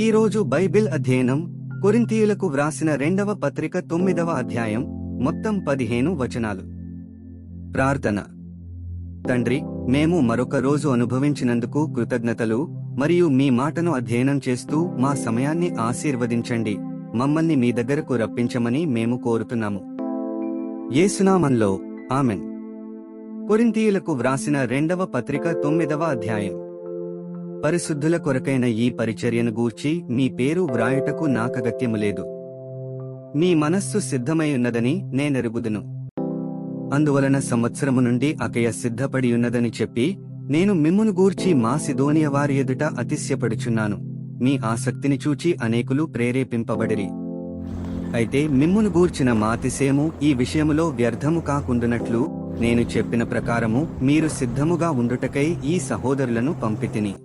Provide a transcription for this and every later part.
ఈరోజు బైబిల్ అధ్యయనం కొరింథీయులకు వ్రాసిన 2వ పత్రిక 9వ అధ్యాయం మొత్తం 15 వచనాలు. ప్రార్థన. తండ్రి, మేము మరొక రోజు అనుభవించినందుకు కృతజ్ఞతలు మరియు మీ మాటను అధ్యయనం చేస్తూ మా సమయాన్ని ఆశీర్వదించండి. మమ్మల్ని మీ దగ్గరకు రప్పించమని మేము కోరుతున్నాము. యేసునామంలో ఆమెన్. కొరింథీయులకు వ్రాసిన 2వ పత్రిక 9వ అధ్యాయం. పరిశుద్ధుల కొరకైన ఈ పరిచర్యను గూర్చి మీ పేరు వ్రాయుటకు నాకగత్యము లేదు. మీ మనస్సు సిద్ధమైయున్నదని నేనెరుగుదును. అందువలన సంవత్సరము నుండి అకయ సిద్ధపడియున్నదని చెప్పి నేను మిమ్మును గూర్చి మాసిదోనియ వారి ఎదుట అతిశయపడుచున్నాను. మీ ఆసక్తిని చూచి అనేకులు ప్రేరేపింపబడిరి. అయితే మిమ్మును గూర్చిన మాతిశయము ఈ విషయములో వ్యర్థము కాకుండునట్లు నేను చెప్పిన ప్రకారము మీరు సిద్ధముగా ఉండుటకై ఈ సహోదరులను పంపితిని.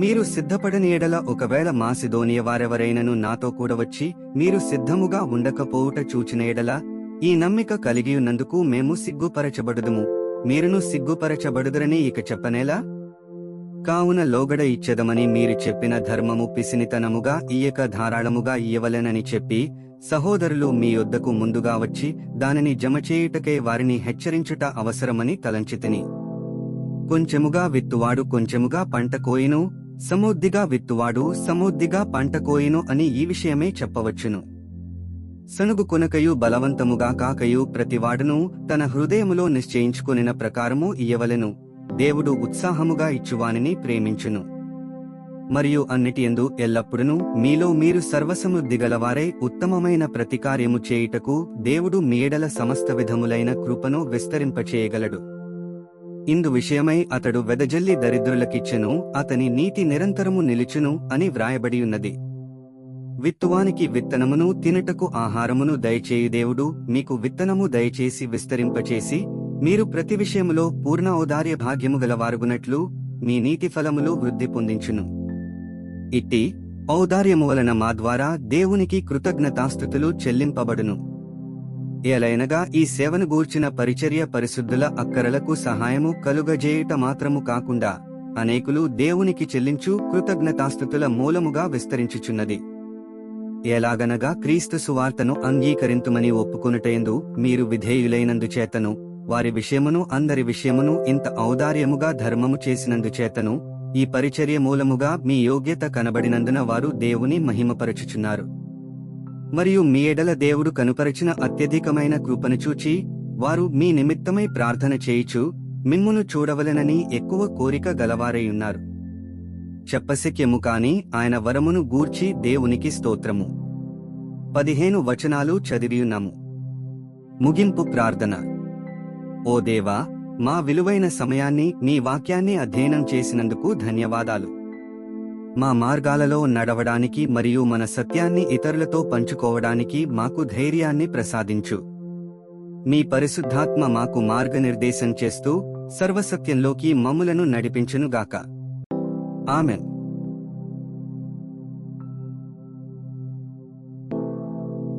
మీరు సిద్ధపడని ఎడల ఒకవేళ మాసిదోనియ వారెవరైనను నాతో కూడా వచ్చి మీరు సిద్ధముగా ఉండకపోవుట చూచిన ఎడల ఈ నమ్మిక కలిగియున్నందుకు మేము సిగ్గుపరచబడుదుము. మీరును సిగ్గుపరచబడుదురని ఇక చెప్పనేలా? కావున లోగడ ఇచ్చెదమని మీరు చెప్పిన ధర్మము పిసినితనముగా ఇయ్యక ధారాళముగా ఇయ్యవలెనని చెప్పి సహోదరులు మీ యొద్దకు ముందుగా వచ్చి దానిని జమచేయుటకై వారిని హెచ్చరించుట అవసరమని తలంచితిని. కొంచెముగా విత్తువాడు కొంచెముగా పంట కోయిను, సమృద్ధిగా విత్తువాడు సమృద్ధిగా పంట కోయిను అని ఈ విషయమే చెప్పవచ్చును. సనుగు కొనకయు బలవంతముగా కాకయు ప్రతివాడును తన హృదయములో నిశ్చయించుకొనిన ప్రకారము ఇయ్యవలెను. దేవుడు ఉత్సాహముగా ఇచ్చువానిని ప్రేమించును. మరియు అన్నిటియందు ఎల్లప్పుడును మీలో మీరు సర్వసమృద్ధిగలవారై ఉత్తమమైన ప్రతికార్యము చేయుటకు దేవుడు మీ ఎడల సమస్త విధములైన కృపను విస్తరింపచేయగలడు. ఇందు విషయమై అతడు వెదజల్లి దరిద్రులకిచ్చెను, అతని నీతి నిరంతరము నిలుచును అని వ్రాయబడియున్నది. విత్తువానికి విత్తనమును తినుటకు ఆహారమును దయచేయు దేవుడు మీకు విత్తనము దయచేసి విస్తరింపచేసి మీరు ప్రతి విషయములో పూర్ణ ఔదార్య భాగ్యము గలవారుగునట్లు మీ నీతి ఫలములు వృద్ధి పొందించును. ఇట్టి ఔదార్యము వలన మా ద్వారా దేవునికి కృతజ్ఞతాస్తుతులు చెల్లింపబడును. ఏలైనగా ఈ సేవను గూర్చిన పరిచర్య పరిశుద్ధుల అక్కరలకు సహాయము కలుగజేయుట మాత్రము కాకుండా అనేకులు దేవునికి చెల్లించు కృతజ్ఞతాస్తుతుల మూలముగా విస్తరించుచున్నది. ఎలాగనగా క్రీస్తు సువార్తను అంగీకరింతుమని ఒప్పుకొనుటయందు మీరు విధేయులైనందుచేతను వారి విషయమును అందరి విషయమును ఇంత ఔదార్యముగా ధర్మము చేసినందుచేతను ఈ పరిచర్య మూలముగా మీ యోగ్యత కనబడినందున వారు దేవుని మహిమపరచుచున్నారు. మరియు మీ ఎడల దేవుడు కనుపరచిన అత్యధికమైన కృపను చూచి వారు మీ నిమిత్తమై ప్రార్థన చేయుచు మిమ్మును చూడవలెనని ఎక్కువ కోరిక గలవారైయున్నారు. చెప్పశక్యము కాని ఆయన వరమును గూర్చి దేవునికి స్తోత్రము. 15 వచనాలు చదివియున్నాము. ముగింపు ప్రార్థన. ఓ దేవా, మా విలువైన సమయాన్ని నీ వాక్యాన్ని అధ్యయనం చేసినందుకు ధన్యవాదాలు. మా మార్గాలలో నడవడానికి మరియు మన సత్యాన్ని ఇతరులతో పంచుకోవడానికి మాకు ధైర్యాన్ని ప్రసాదించు. మీ పరిశుద్ధాత్మ మాకు మార్గనిర్దేశం చేస్తూ సర్వసత్యంలోకి మమ్ములను నడిపించునుగాక. ఆమెన్.